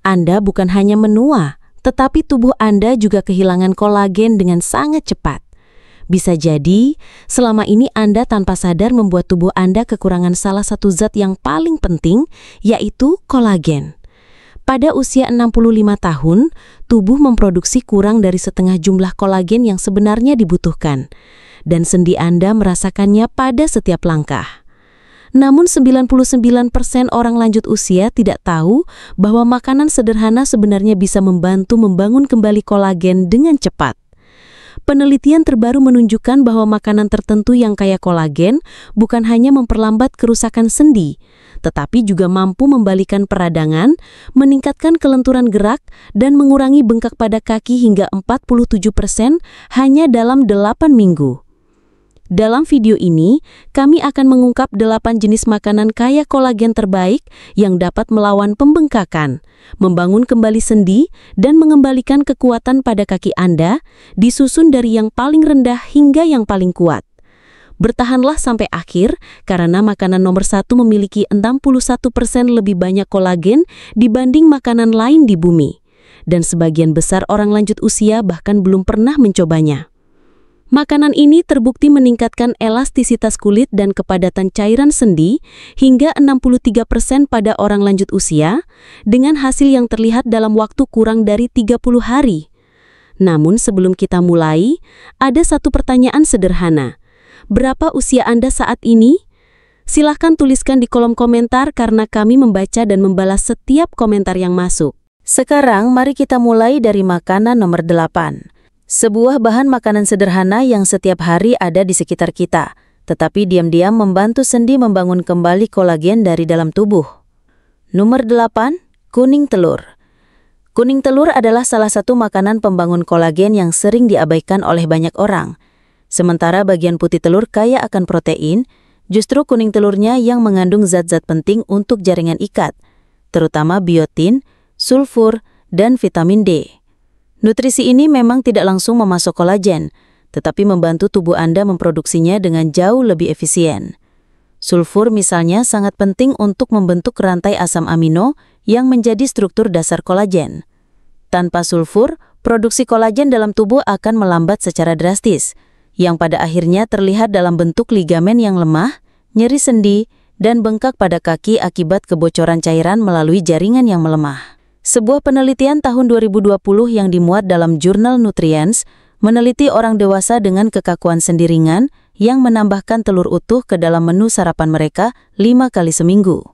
Anda bukan hanya menua, tetapi tubuh Anda juga kehilangan kolagen dengan sangat cepat. Bisa jadi, selama ini Anda tanpa sadar membuat tubuh Anda kekurangan salah satu zat yang paling penting, yaitu kolagen. Pada usia 65 tahun, tubuh memproduksi kurang dari setengah jumlah kolagen yang sebenarnya dibutuhkan, dan sendi Anda merasakannya pada setiap langkah. Namun 99% orang lanjut usia tidak tahu bahwa makanan sederhana sebenarnya bisa membantu membangun kembali kolagen dengan cepat. Penelitian terbaru menunjukkan bahwa makanan tertentu yang kaya kolagen bukan hanya memperlambat kerusakan sendi, tetapi juga mampu membalikan peradangan, meningkatkan kelenturan gerak, dan mengurangi bengkak pada kaki hingga 47% hanya dalam 8 minggu. Dalam video ini, kami akan mengungkap 8 jenis makanan kaya kolagen terbaik yang dapat melawan pembengkakan, membangun kembali sendi, dan mengembalikan kekuatan pada kaki Anda, disusun dari yang paling rendah hingga yang paling kuat. Bertahanlah sampai akhir, karena makanan nomor 1 memiliki 61% lebih banyak kolagen dibanding makanan lain di bumi. Dan sebagian besar orang lanjut usia bahkan belum pernah mencobanya. Makanan ini terbukti meningkatkan elastisitas kulit dan kepadatan cairan sendi hingga 63% pada orang lanjut usia, dengan hasil yang terlihat dalam waktu kurang dari 30 hari. Namun sebelum kita mulai, ada satu pertanyaan sederhana. Berapa usia Anda saat ini? Silahkan tuliskan di kolom komentar karena kami membaca dan membalas setiap komentar yang masuk. Sekarang mari kita mulai dari makanan nomor 8. Sebuah bahan makanan sederhana yang setiap hari ada di sekitar kita, tetapi diam-diam membantu sendi membangun kembali kolagen dari dalam tubuh. Nomor 8, kuning telur. Kuning telur adalah salah satu makanan pembangun kolagen yang sering diabaikan oleh banyak orang. Sementara bagian putih telur kaya akan protein, justru kuning telurnya yang mengandung zat-zat penting untuk jaringan ikat, terutama biotin, sulfur, dan vitamin D. Nutrisi ini memang tidak langsung memasok kolagen, tetapi membantu tubuh Anda memproduksinya dengan jauh lebih efisien. Sulfur misalnya sangat penting untuk membentuk rantai asam amino yang menjadi struktur dasar kolagen. Tanpa sulfur, produksi kolagen dalam tubuh akan melambat secara drastis, yang pada akhirnya terlihat dalam bentuk ligamen yang lemah, nyeri sendi, dan bengkak pada kaki akibat kebocoran cairan melalui jaringan yang melemah. Sebuah penelitian tahun 2020 yang dimuat dalam jurnal Nutrients meneliti orang dewasa dengan kekakuan sendi ringan yang menambahkan telur utuh ke dalam menu sarapan mereka 5 kali seminggu.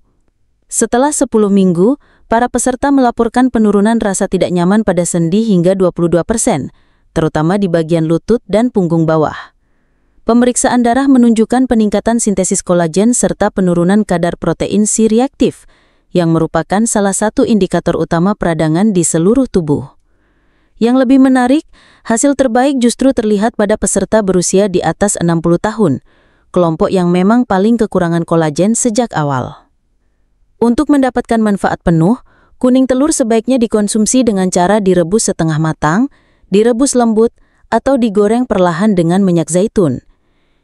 Setelah 10 minggu, para peserta melaporkan penurunan rasa tidak nyaman pada sendi hingga 22%, terutama di bagian lutut dan punggung bawah. Pemeriksaan darah menunjukkan peningkatan sintesis kolagen serta penurunan kadar protein C-reaktif, yang merupakan salah satu indikator utama peradangan di seluruh tubuh. Yang lebih menarik, hasil terbaik justru terlihat pada peserta berusia di atas 60 tahun, kelompok yang memang paling kekurangan kolagen sejak awal. Untuk mendapatkan manfaat penuh, kuning telur sebaiknya dikonsumsi dengan cara direbus setengah matang, direbus lembut, atau digoreng perlahan dengan minyak zaitun.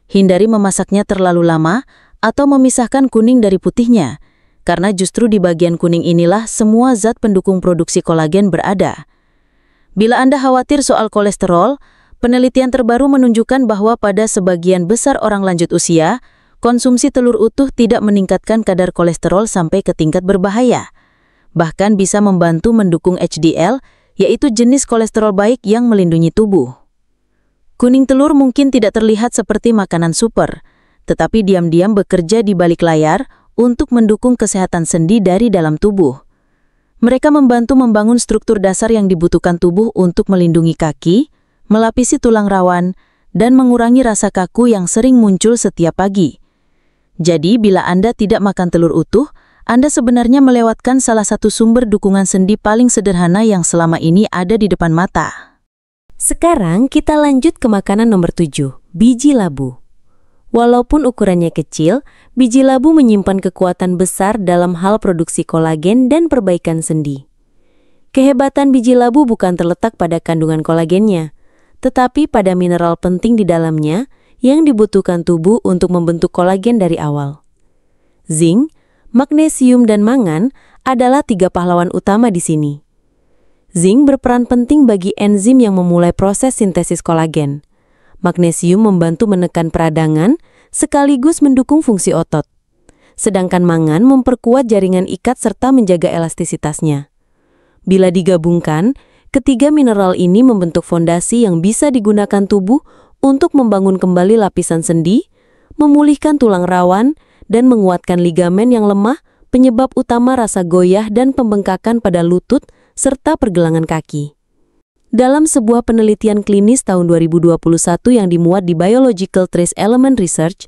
Hindari memasaknya terlalu lama atau memisahkan kuning dari putihnya, karena justru di bagian kuning inilah semua zat pendukung produksi kolagen berada. Bila Anda khawatir soal kolesterol, penelitian terbaru menunjukkan bahwa pada sebagian besar orang lanjut usia, konsumsi telur utuh tidak meningkatkan kadar kolesterol sampai ke tingkat berbahaya. Bahkan bisa membantu mendukung HDL, yaitu jenis kolesterol baik yang melindungi tubuh. Kuning telur mungkin tidak terlihat seperti makanan super, tetapi diam-diam bekerja di balik layar untuk mendukung kesehatan sendi dari dalam tubuh. Mereka membantu membangun struktur dasar yang dibutuhkan tubuh untuk melindungi kaki, melapisi tulang rawan, dan mengurangi rasa kaku yang sering muncul setiap pagi. Jadi, bila Anda tidak makan telur utuh, Anda sebenarnya melewatkan salah satu sumber dukungan sendi paling sederhana yang selama ini ada di depan mata. Sekarang kita lanjut ke makanan nomor 7, biji labu. Walaupun ukurannya kecil, biji labu menyimpan kekuatan besar dalam hal produksi kolagen dan perbaikan sendi. Kehebatan biji labu bukan terletak pada kandungan kolagennya, tetapi pada mineral penting di dalamnya yang dibutuhkan tubuh untuk membentuk kolagen dari awal. Zinc, magnesium, dan mangan adalah 3 pahlawan utama di sini. Zinc berperan penting bagi enzim yang memulai proses sintesis kolagen. Magnesium membantu menekan peradangan, sekaligus mendukung fungsi otot. Sedangkan mangan memperkuat jaringan ikat serta menjaga elastisitasnya. Bila digabungkan, ketiga mineral ini membentuk fondasi yang bisa digunakan tubuh untuk membangun kembali lapisan sendi, memulihkan tulang rawan, dan menguatkan ligamen yang lemah, penyebab utama rasa goyah dan pembengkakan pada lutut serta pergelangan kaki. Dalam sebuah penelitian klinis tahun 2021 yang dimuat di Biological Trace Element Research,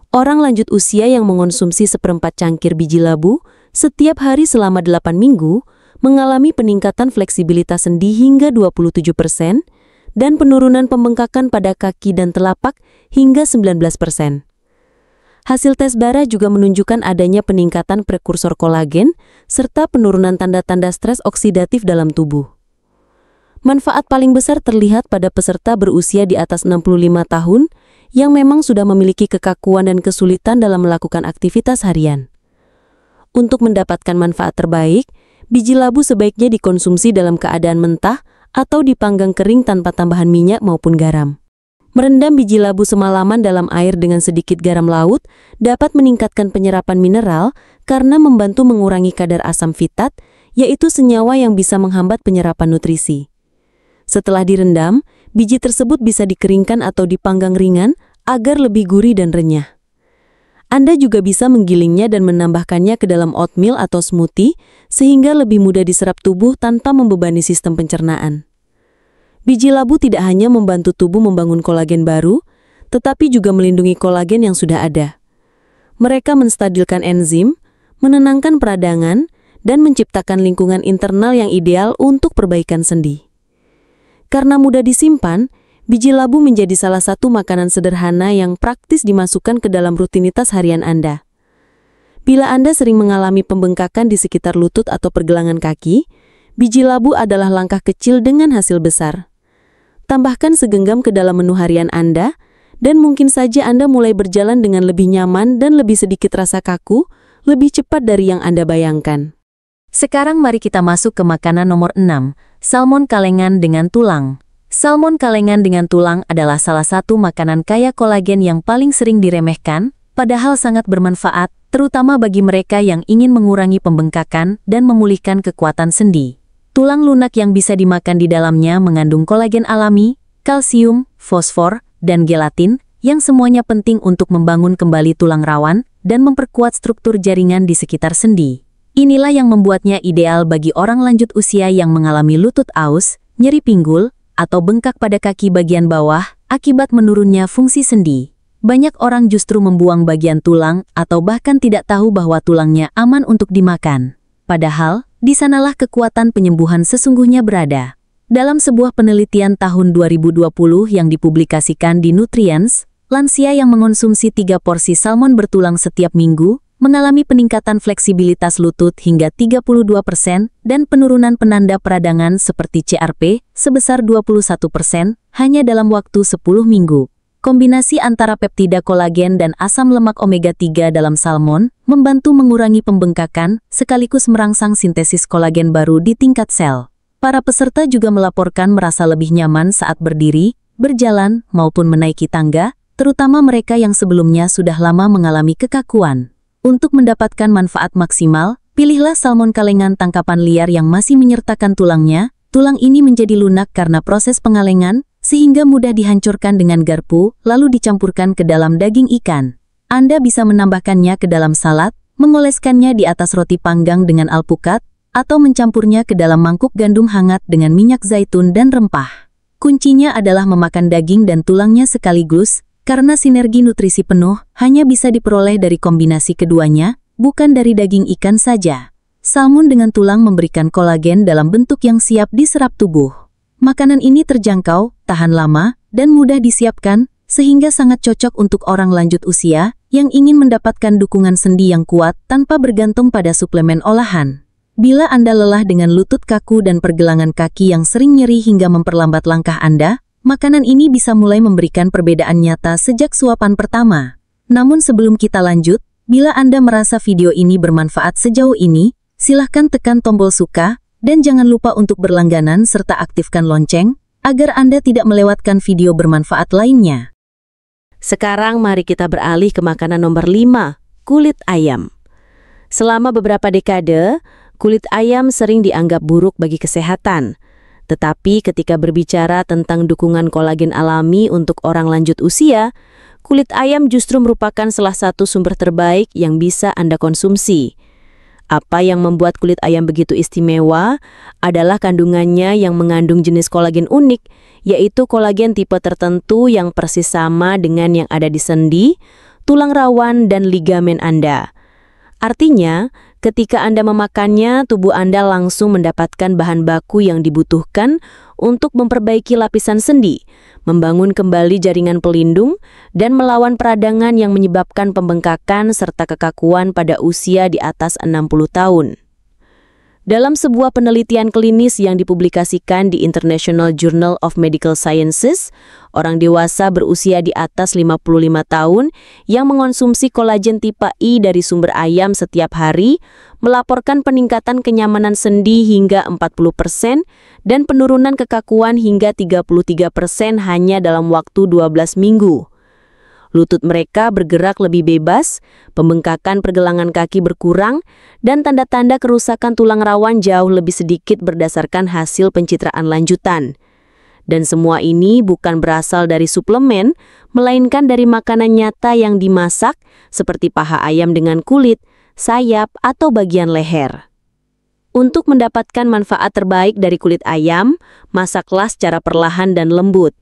orang lanjut usia yang mengonsumsi 1/4 cangkir biji labu setiap hari selama 8 minggu mengalami peningkatan fleksibilitas sendi hingga 27% dan penurunan pembengkakan pada kaki dan telapak hingga 19%. Hasil tes darah juga menunjukkan adanya peningkatan prekursor kolagen serta penurunan tanda-tanda stres oksidatif dalam tubuh. Manfaat paling besar terlihat pada peserta berusia di atas 65 tahun yang memang sudah memiliki kekakuan dan kesulitan dalam melakukan aktivitas harian. Untuk mendapatkan manfaat terbaik, biji labu sebaiknya dikonsumsi dalam keadaan mentah atau dipanggang kering tanpa tambahan minyak maupun garam. Merendam biji labu semalaman dalam air dengan sedikit garam laut dapat meningkatkan penyerapan mineral karena membantu mengurangi kadar asam fitat, yaitu senyawa yang bisa menghambat penyerapan nutrisi. Setelah direndam, biji tersebut bisa dikeringkan atau dipanggang ringan agar lebih gurih dan renyah. Anda juga bisa menggilingnya dan menambahkannya ke dalam oatmeal atau smoothie sehingga lebih mudah diserap tubuh tanpa membebani sistem pencernaan. Biji labu tidak hanya membantu tubuh membangun kolagen baru, tetapi juga melindungi kolagen yang sudah ada. Mereka menstabilkan enzim, menenangkan peradangan, dan menciptakan lingkungan internal yang ideal untuk perbaikan sendi. Karena mudah disimpan, biji labu menjadi salah satu makanan sederhana yang praktis dimasukkan ke dalam rutinitas harian Anda. Bila Anda sering mengalami pembengkakan di sekitar lutut atau pergelangan kaki, biji labu adalah langkah kecil dengan hasil besar. Tambahkan segenggam ke dalam menu harian Anda, dan mungkin saja Anda mulai berjalan dengan lebih nyaman dan lebih sedikit rasa kaku, lebih cepat dari yang Anda bayangkan. Sekarang mari kita masuk ke makanan nomor 6, salmon kalengan dengan tulang. Salmon kalengan dengan tulang adalah salah satu makanan kaya kolagen yang paling sering diremehkan, padahal sangat bermanfaat, terutama bagi mereka yang ingin mengurangi pembengkakan dan memulihkan kekuatan sendi. Tulang lunak yang bisa dimakan di dalamnya mengandung kolagen alami, kalsium, fosfor, dan gelatin, yang semuanya penting untuk membangun kembali tulang rawan dan memperkuat struktur jaringan di sekitar sendi. Inilah yang membuatnya ideal bagi orang lanjut usia yang mengalami lutut aus, nyeri pinggul, atau bengkak pada kaki bagian bawah akibat menurunnya fungsi sendi. Banyak orang justru membuang bagian tulang atau bahkan tidak tahu bahwa tulangnya aman untuk dimakan. Padahal, di sanalah kekuatan penyembuhan sesungguhnya berada. Dalam sebuah penelitian tahun 2020 yang dipublikasikan di Nutrients, lansia yang mengonsumsi 3 porsi salmon bertulang setiap minggu mengalami peningkatan fleksibilitas lutut hingga 32% dan penurunan penanda peradangan seperti CRP sebesar 21% hanya dalam waktu 10 minggu. Kombinasi antara peptida kolagen dan asam lemak omega 3 dalam salmon membantu mengurangi pembengkakan sekaligus merangsang sintesis kolagen baru di tingkat sel. Para peserta juga melaporkan merasa lebih nyaman saat berdiri, berjalan, maupun menaiki tangga, terutama mereka yang sebelumnya sudah lama mengalami kekakuan. Untuk mendapatkan manfaat maksimal, pilihlah salmon kalengan tangkapan liar yang masih menyertakan tulangnya. Tulang ini menjadi lunak karena proses pengalengan, sehingga mudah dihancurkan dengan garpu, lalu dicampurkan ke dalam daging ikan. Anda bisa menambahkannya ke dalam salad, mengoleskannya di atas roti panggang dengan alpukat, atau mencampurnya ke dalam mangkuk gandum hangat dengan minyak zaitun dan rempah. Kuncinya adalah memakan daging dan tulangnya sekaligus, karena sinergi nutrisi penuh hanya bisa diperoleh dari kombinasi keduanya, bukan dari daging ikan saja. Salmon dengan tulang memberikan kolagen dalam bentuk yang siap diserap tubuh. Makanan ini terjangkau, tahan lama, dan mudah disiapkan, sehingga sangat cocok untuk orang lanjut usia yang ingin mendapatkan dukungan sendi yang kuat tanpa bergantung pada suplemen olahan. Bila Anda lelah dengan lutut kaku dan pergelangan kaki yang sering nyeri hingga memperlambat langkah Anda, makanan ini bisa mulai memberikan perbedaan nyata sejak suapan pertama. Namun sebelum kita lanjut, bila Anda merasa video ini bermanfaat sejauh ini, Silahkan tekan tombol suka dan jangan lupa untuk berlangganan serta aktifkan lonceng agar Anda tidak melewatkan video bermanfaat lainnya. Sekarang mari kita beralih ke makanan nomor 5, kulit ayam. Selama beberapa dekade, kulit ayam sering dianggap buruk bagi kesehatan. Tetapi ketika berbicara tentang dukungan kolagen alami untuk orang lanjut usia, kulit ayam justru merupakan salah satu sumber terbaik yang bisa Anda konsumsi. Apa yang membuat kulit ayam begitu istimewa adalah kandungannya yang mengandung jenis kolagen unik, yaitu kolagen tipe tertentu yang persis sama dengan yang ada di sendi, tulang rawan, dan ligamen Anda. Artinya, ketika Anda memakannya, tubuh Anda langsung mendapatkan bahan baku yang dibutuhkan untuk memperbaiki lapisan sendi, membangun kembali jaringan pelindung, dan melawan peradangan yang menyebabkan pembengkakan serta kekakuan pada usia di atas 60 tahun. Dalam sebuah penelitian klinis yang dipublikasikan di International Journal of Medical Sciences, orang dewasa berusia di atas 55 tahun yang mengonsumsi kolagen tipe I dari sumber ayam setiap hari melaporkan peningkatan kenyamanan sendi hingga 40% dan penurunan kekakuan hingga 33% hanya dalam waktu 12 minggu. Lutut mereka bergerak lebih bebas, pembengkakan pergelangan kaki berkurang, dan tanda-tanda kerusakan tulang rawan jauh lebih sedikit berdasarkan hasil pencitraan lanjutan. Dan semua ini bukan berasal dari suplemen, melainkan dari makanan nyata yang dimasak, seperti paha ayam dengan kulit, sayap, atau bagian leher. Untuk mendapatkan manfaat terbaik dari kulit ayam, masaklah secara perlahan dan lembut.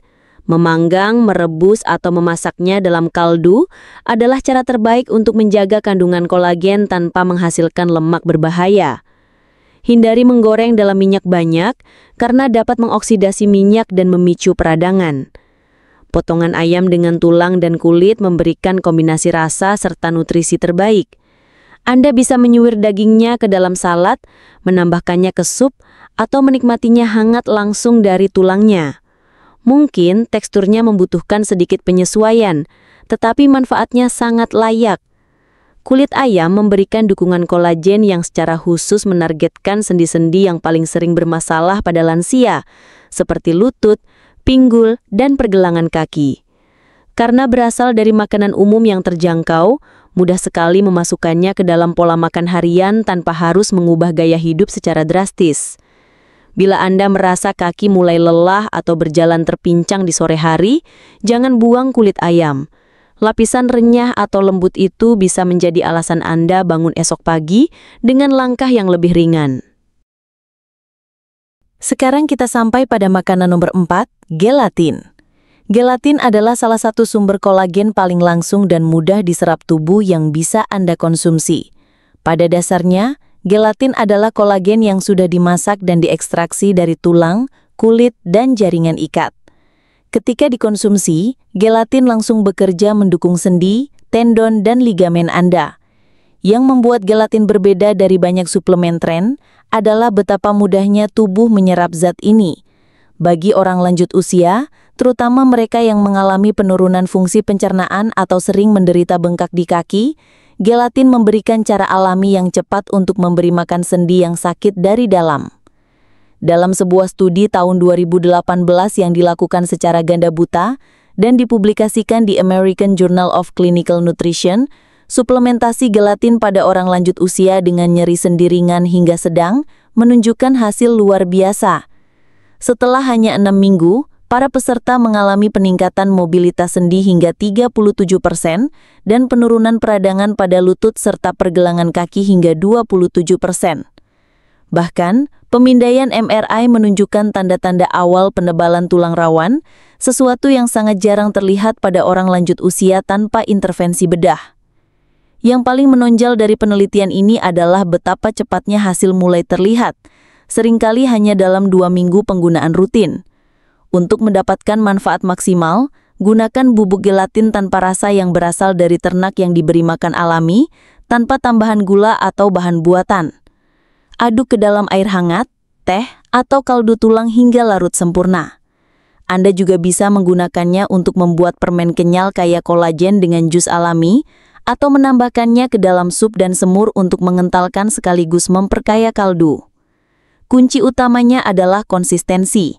Memanggang, merebus, atau memasaknya dalam kaldu adalah cara terbaik untuk menjaga kandungan kolagen tanpa menghasilkan lemak berbahaya. Hindari menggoreng dalam minyak banyak karena dapat mengoksidasi minyak dan memicu peradangan. Potongan ayam dengan tulang dan kulit memberikan kombinasi rasa serta nutrisi terbaik. Anda bisa menyuir dagingnya ke dalam salad, menambahkannya ke sup, atau menikmatinya hangat langsung dari tulangnya. Mungkin teksturnya membutuhkan sedikit penyesuaian, tetapi manfaatnya sangat layak. Kulit ayam memberikan dukungan kolagen yang secara khusus menargetkan sendi-sendi yang paling sering bermasalah pada lansia, seperti lutut, pinggul, dan pergelangan kaki. Karena berasal dari makanan umum yang terjangkau, mudah sekali memasukkannya ke dalam pola makan harian tanpa harus mengubah gaya hidup secara drastis. Bila Anda merasa kaki mulai lelah atau berjalan terpincang di sore hari, jangan buang kulit ayam. Lapisan renyah atau lembut itu bisa menjadi alasan Anda bangun esok pagi dengan langkah yang lebih ringan. Sekarang kita sampai pada makanan nomor 4, gelatin. Gelatin adalah salah satu sumber kolagen paling langsung dan mudah diserap tubuh yang bisa Anda konsumsi. Pada dasarnya, gelatin adalah kolagen yang sudah dimasak dan diekstraksi dari tulang, kulit, dan jaringan ikat. Ketika dikonsumsi, gelatin langsung bekerja mendukung sendi, tendon, dan ligamen Anda. Yang membuat gelatin berbeda dari banyak suplemen tren adalah betapa mudahnya tubuh menyerap zat ini. Bagi orang lanjut usia, terutama mereka yang mengalami penurunan fungsi pencernaan atau sering menderita bengkak di kaki, gelatin memberikan cara alami yang cepat untuk memberi makan sendi yang sakit dari dalam. Dalam sebuah studi tahun 2018 yang dilakukan secara ganda buta dan dipublikasikan di American Journal of Clinical Nutrition, suplementasi gelatin pada orang lanjut usia dengan nyeri sendi ringan hingga sedang menunjukkan hasil luar biasa. Setelah hanya 6 minggu, para peserta mengalami peningkatan mobilitas sendi hingga 37% dan penurunan peradangan pada lutut serta pergelangan kaki hingga 27%. Bahkan, pemindaian MRI menunjukkan tanda-tanda awal penebalan tulang rawan, sesuatu yang sangat jarang terlihat pada orang lanjut usia tanpa intervensi bedah. Yang paling menonjol dari penelitian ini adalah betapa cepatnya hasil mulai terlihat, seringkali hanya dalam 2 minggu penggunaan rutin. Untuk mendapatkan manfaat maksimal, gunakan bubuk gelatin tanpa rasa yang berasal dari ternak yang diberi makan alami, tanpa tambahan gula atau bahan buatan. Aduk ke dalam air hangat, teh, atau kaldu tulang hingga larut sempurna. Anda juga bisa menggunakannya untuk membuat permen kenyal kaya kolagen dengan jus alami, atau menambahkannya ke dalam sup dan semur untuk mengentalkan sekaligus memperkaya kaldu. Kunci utamanya adalah konsistensi.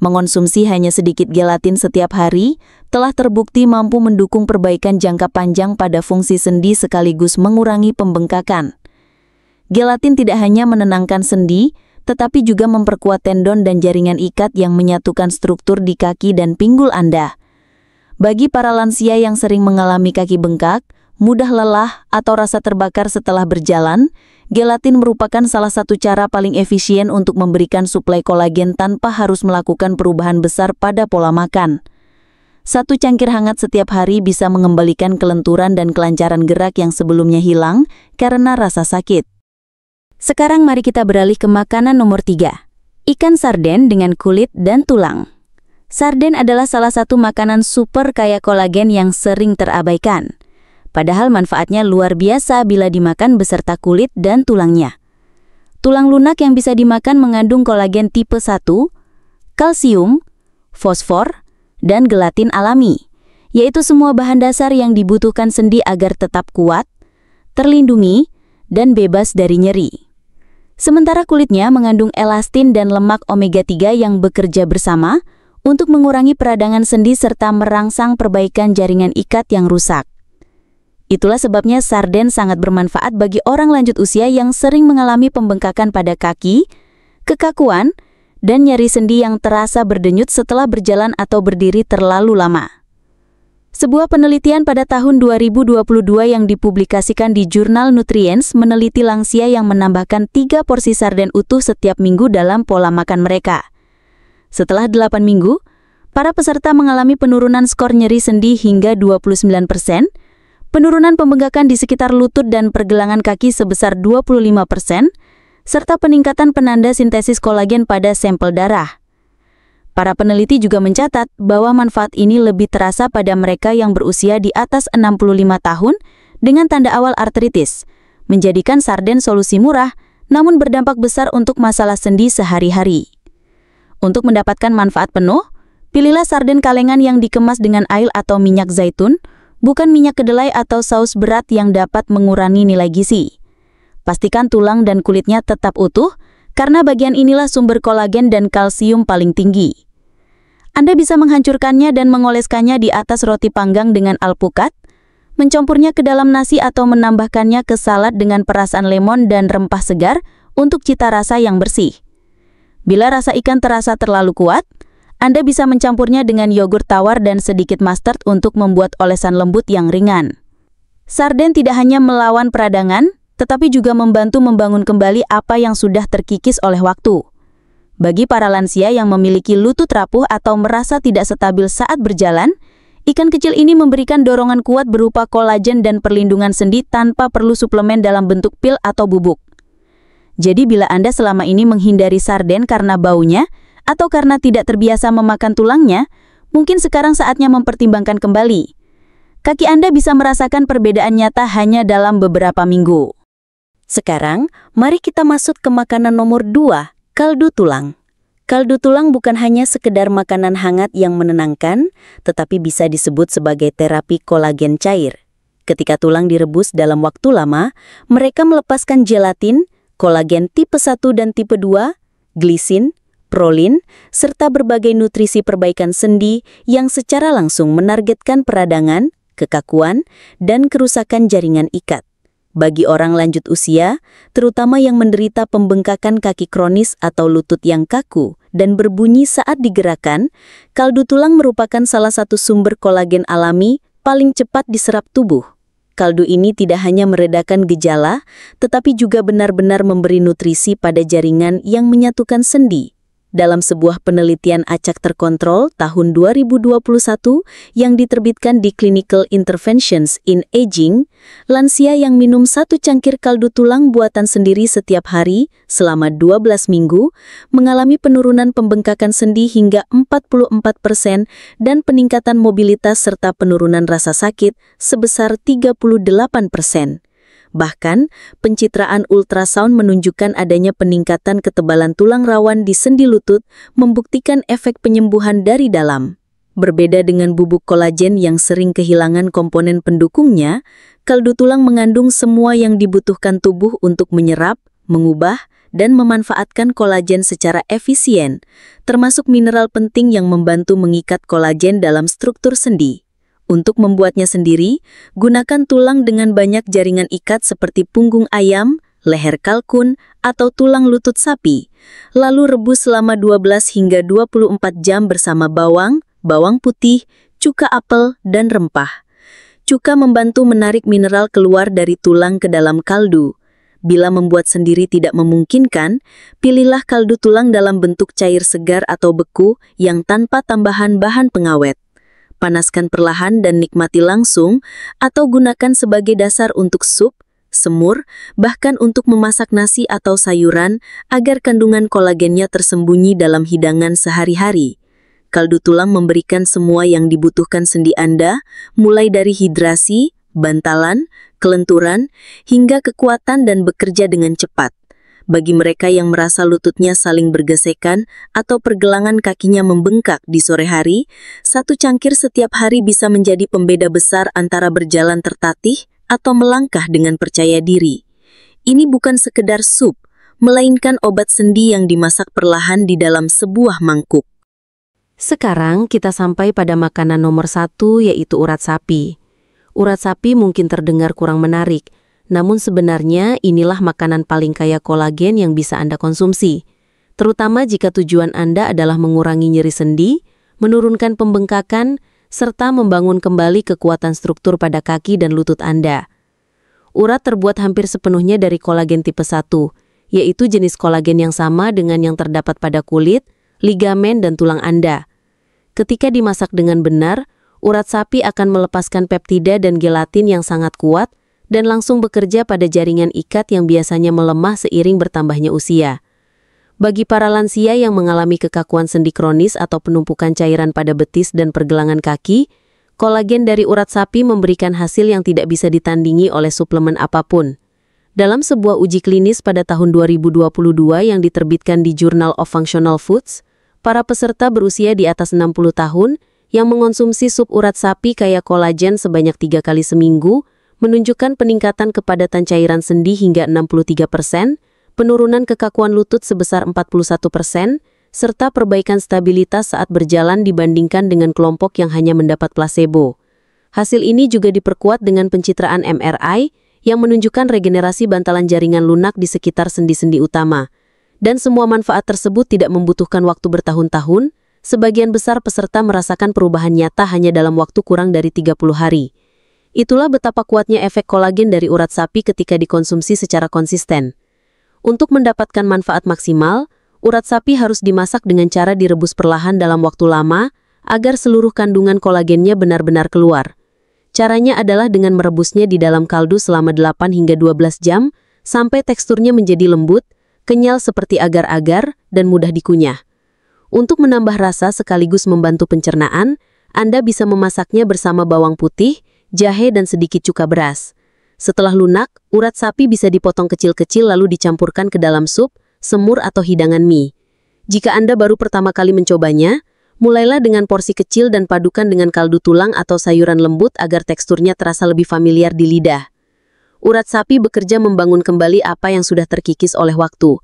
Mengonsumsi hanya sedikit gelatin setiap hari telah terbukti mampu mendukung perbaikan jangka panjang pada fungsi sendi sekaligus mengurangi pembengkakan. Gelatin tidak hanya menenangkan sendi, tetapi juga memperkuat tendon dan jaringan ikat yang menyatukan struktur di kaki dan pinggul Anda. Bagi para lansia yang sering mengalami kaki bengkak, mudah lelah, atau rasa terbakar setelah berjalan, gelatin merupakan salah satu cara paling efisien untuk memberikan suplai kolagen tanpa harus melakukan perubahan besar pada pola makan. Satu cangkir hangat setiap hari bisa mengembalikan kelenturan dan kelancaran gerak yang sebelumnya hilang karena rasa sakit. Sekarang mari kita beralih ke makanan nomor 3. Ikan sarden dengan kulit dan tulang. Sarden adalah salah satu makanan super kaya kolagen yang sering terabaikan. Padahal manfaatnya luar biasa bila dimakan beserta kulit dan tulangnya. Tulang lunak yang bisa dimakan mengandung kolagen tipe 1, kalsium, fosfor, dan gelatin alami, yaitu semua bahan dasar yang dibutuhkan sendi agar tetap kuat, terlindungi, dan bebas dari nyeri. Sementara kulitnya mengandung elastin dan lemak omega 3 yang bekerja bersama untuk mengurangi peradangan sendi serta merangsang perbaikan jaringan ikat yang rusak. Itulah sebabnya sarden sangat bermanfaat bagi orang lanjut usia yang sering mengalami pembengkakan pada kaki, kekakuan, dan nyeri sendi yang terasa berdenyut setelah berjalan atau berdiri terlalu lama. Sebuah penelitian pada tahun 2022 yang dipublikasikan di jurnal Nutrients meneliti lansia yang menambahkan 3 porsi sarden utuh setiap minggu dalam pola makan mereka. Setelah 8 minggu, para peserta mengalami penurunan skor nyeri sendi hingga 29%, penurunan pembengkakan di sekitar lutut dan pergelangan kaki sebesar 25%, serta peningkatan penanda sintesis kolagen pada sampel darah. Para peneliti juga mencatat bahwa manfaat ini lebih terasa pada mereka yang berusia di atas 65 tahun dengan tanda awal artritis, menjadikan sarden solusi murah namun berdampak besar untuk masalah sendi sehari-hari. Untuk mendapatkan manfaat penuh, pilihlah sarden kalengan yang dikemas dengan air atau minyak zaitun, bukan minyak kedelai atau saus berat yang dapat mengurangi nilai gizi. Pastikan tulang dan kulitnya tetap utuh, karena bagian inilah sumber kolagen dan kalsium paling tinggi. Anda bisa menghancurkannya dan mengoleskannya di atas roti panggang dengan alpukat, mencampurnya ke dalam nasi atau menambahkannya ke salad dengan perasan lemon dan rempah segar untuk cita rasa yang bersih. Bila rasa ikan terasa terlalu kuat, Anda bisa mencampurnya dengan yogurt tawar dan sedikit mustard untuk membuat olesan lembut yang ringan. Sarden tidak hanya melawan peradangan, tetapi juga membantu membangun kembali apa yang sudah terkikis oleh waktu. Bagi para lansia yang memiliki lutut rapuh atau merasa tidak stabil saat berjalan, ikan kecil ini memberikan dorongan kuat berupa kolagen dan perlindungan sendi tanpa perlu suplemen dalam bentuk pil atau bubuk. Jadi bila Anda selama ini menghindari sarden karena baunya atau karena tidak terbiasa memakan tulangnya, mungkin sekarang saatnya mempertimbangkan kembali. Kaki Anda bisa merasakan perbedaan nyata hanya dalam beberapa minggu. Sekarang, mari kita masuk ke makanan nomor 2. Kaldu tulang. Kaldu tulang bukan hanya sekedar makanan hangat yang menenangkan, tetapi bisa disebut sebagai terapi kolagen cair. Ketika tulang direbus dalam waktu lama, mereka melepaskan gelatin, kolagen tipe 1 dan tipe 2, glisin, prolin, serta berbagai nutrisi perbaikan sendi yang secara langsung menargetkan peradangan, kekakuan, dan kerusakan jaringan ikat. Bagi orang lanjut usia, terutama yang menderita pembengkakan kaki kronis atau lutut yang kaku dan berbunyi saat digerakkan, kaldu tulang merupakan salah satu sumber kolagen alami paling cepat diserap tubuh. Kaldu ini tidak hanya meredakan gejala, tetapi juga benar-benar memberi nutrisi pada jaringan yang menyatukan sendi. Dalam sebuah penelitian acak terkontrol tahun 2021 yang diterbitkan di Clinical Interventions in Aging, lansia yang minum 1 cangkir kaldu tulang buatan sendiri setiap hari selama 12 minggu mengalami penurunan pembengkakan sendi hingga 44% dan peningkatan mobilitas serta penurunan rasa sakit sebesar 38%. Bahkan, pencitraan ultrasound menunjukkan adanya peningkatan ketebalan tulang rawan di sendi lutut, membuktikan efek penyembuhan dari dalam. Berbeda dengan bubuk kolagen yang sering kehilangan komponen pendukungnya, kaldu tulang mengandung semua yang dibutuhkan tubuh untuk menyerap, mengubah, dan memanfaatkan kolagen secara efisien, termasuk mineral penting yang membantu mengikat kolagen dalam struktur sendi. Untuk membuatnya sendiri, gunakan tulang dengan banyak jaringan ikat seperti punggung ayam, leher kalkun, atau tulang lutut sapi, lalu rebus selama 12 hingga 24 jam bersama bawang, bawang putih, cuka apel, dan rempah. Cuka membantu menarik mineral keluar dari tulang ke dalam kaldu. Bila membuat sendiri tidak memungkinkan, pilihlah kaldu tulang dalam bentuk cair segar atau beku yang tanpa tambahan bahan pengawet. Panaskan perlahan dan nikmati langsung, atau gunakan sebagai dasar untuk sup, semur, bahkan untuk memasak nasi atau sayuran agar kandungan kolagennya tersembunyi dalam hidangan sehari-hari. Kaldu tulang memberikan semua yang dibutuhkan sendi Anda, mulai dari hidrasi, bantalan, kelenturan, hingga kekuatan dan bekerja dengan cepat. Bagi mereka yang merasa lututnya saling bergesekan atau pergelangan kakinya membengkak di sore hari, satu cangkir setiap hari bisa menjadi pembeda besar antara berjalan tertatih atau melangkah dengan percaya diri. Ini bukan sekedar sup, melainkan obat sendi yang dimasak perlahan di dalam sebuah mangkuk. Sekarang kita sampai pada makanan nomor 1, yaitu urat sapi. Urat sapi mungkin terdengar kurang menarik, namun sebenarnya inilah makanan paling kaya kolagen yang bisa Anda konsumsi. Terutama jika tujuan Anda adalah mengurangi nyeri sendi, menurunkan pembengkakan, serta membangun kembali kekuatan struktur pada kaki dan lutut Anda. Urat terbuat hampir sepenuhnya dari kolagen tipe 1, yaitu jenis kolagen yang sama dengan yang terdapat pada kulit, ligamen, dan tulang Anda. Ketika dimasak dengan benar, urat sapi akan melepaskan peptida dan gelatin yang sangat kuat dan langsung bekerja pada jaringan ikat yang biasanya melemah seiring bertambahnya usia. Bagi para lansia yang mengalami kekakuan sendi kronis atau penumpukan cairan pada betis dan pergelangan kaki, kolagen dari urat sapi memberikan hasil yang tidak bisa ditandingi oleh suplemen apapun. Dalam sebuah uji klinis pada tahun 2022 yang diterbitkan di Journal of Functional Foods, para peserta berusia di atas 60 tahun yang mengonsumsi sup urat sapi kaya kolagen sebanyak 3 kali seminggu menunjukkan peningkatan kepadatan cairan sendi hingga 63%, penurunan kekakuan lutut sebesar 41%, serta perbaikan stabilitas saat berjalan dibandingkan dengan kelompok yang hanya mendapat placebo. Hasil ini juga diperkuat dengan pencitraan MRI yang menunjukkan regenerasi bantalan jaringan lunak di sekitar sendi-sendi utama. Dan semua manfaat tersebut tidak membutuhkan waktu bertahun-tahun, sebagian besar peserta merasakan perubahan nyata hanya dalam waktu kurang dari 30 hari. Itulah betapa kuatnya efek kolagen dari urat sapi ketika dikonsumsi secara konsisten. Untuk mendapatkan manfaat maksimal, urat sapi harus dimasak dengan cara direbus perlahan dalam waktu lama agar seluruh kandungan kolagennya benar-benar keluar. Caranya adalah dengan merebusnya di dalam kaldu selama 8 hingga 12 jam sampai teksturnya menjadi lembut, kenyal seperti agar-agar, dan mudah dikunyah. Untuk menambah rasa sekaligus membantu pencernaan, Anda bisa memasaknya bersama bawang putih, jahe, dan sedikit cuka beras. Setelah lunak, urat sapi bisa dipotong kecil-kecil lalu dicampurkan ke dalam sup, semur, atau hidangan mie. Jika Anda baru pertama kali mencobanya, mulailah dengan porsi kecil dan padukan dengan kaldu tulang atau sayuran lembut agar teksturnya terasa lebih familiar di lidah. Urat sapi bekerja membangun kembali apa yang sudah terkikis oleh waktu.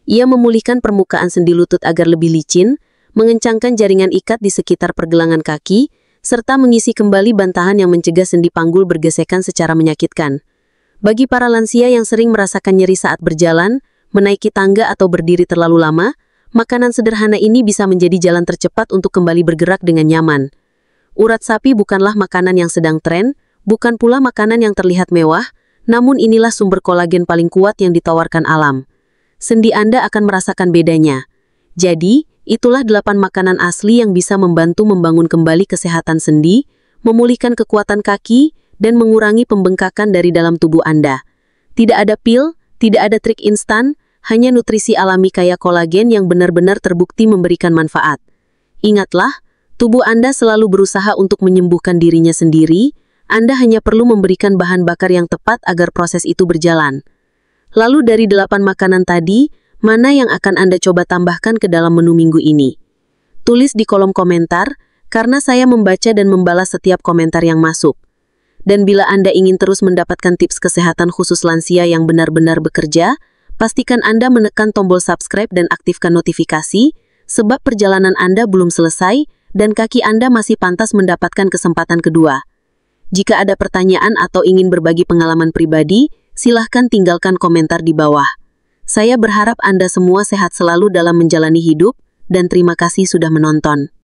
Ia memulihkan permukaan sendi lutut agar lebih licin, mengencangkan jaringan ikat di sekitar pergelangan kaki, serta mengisi kembali bantahan yang mencegah sendi panggul bergesekan secara menyakitkan. Bagi para lansia yang sering merasakan nyeri saat berjalan, menaiki tangga atau berdiri terlalu lama, makanan sederhana ini bisa menjadi jalan tercepat untuk kembali bergerak dengan nyaman. Urat sapi bukanlah makanan yang sedang tren, bukan pula makanan yang terlihat mewah, namun inilah sumber kolagen paling kuat yang ditawarkan alam. Sendi Anda akan merasakan bedanya. Jadi, itulah 8 makanan asli yang bisa membantu membangun kembali kesehatan sendi, memulihkan kekuatan kaki, dan mengurangi pembengkakan dari dalam tubuh Anda. Tidak ada pil, tidak ada trik instan, hanya nutrisi alami kaya kolagen yang benar-benar terbukti memberikan manfaat. Ingatlah, tubuh Anda selalu berusaha untuk menyembuhkan dirinya sendiri, Anda hanya perlu memberikan bahan bakar yang tepat agar proses itu berjalan. Lalu dari 8 makanan tadi, mana yang akan Anda coba tambahkan ke dalam menu minggu ini? Tulis di kolom komentar, karena saya membaca dan membalas setiap komentar yang masuk. Dan bila Anda ingin terus mendapatkan tips kesehatan khusus lansia yang benar-benar bekerja, pastikan Anda menekan tombol subscribe dan aktifkan notifikasi, sebab perjalanan Anda belum selesai dan kaki Anda masih pantas mendapatkan kesempatan kedua. Jika ada pertanyaan atau ingin berbagi pengalaman pribadi, silahkan tinggalkan komentar di bawah. Saya berharap Anda semua sehat selalu dalam menjalani hidup, dan terima kasih sudah menonton.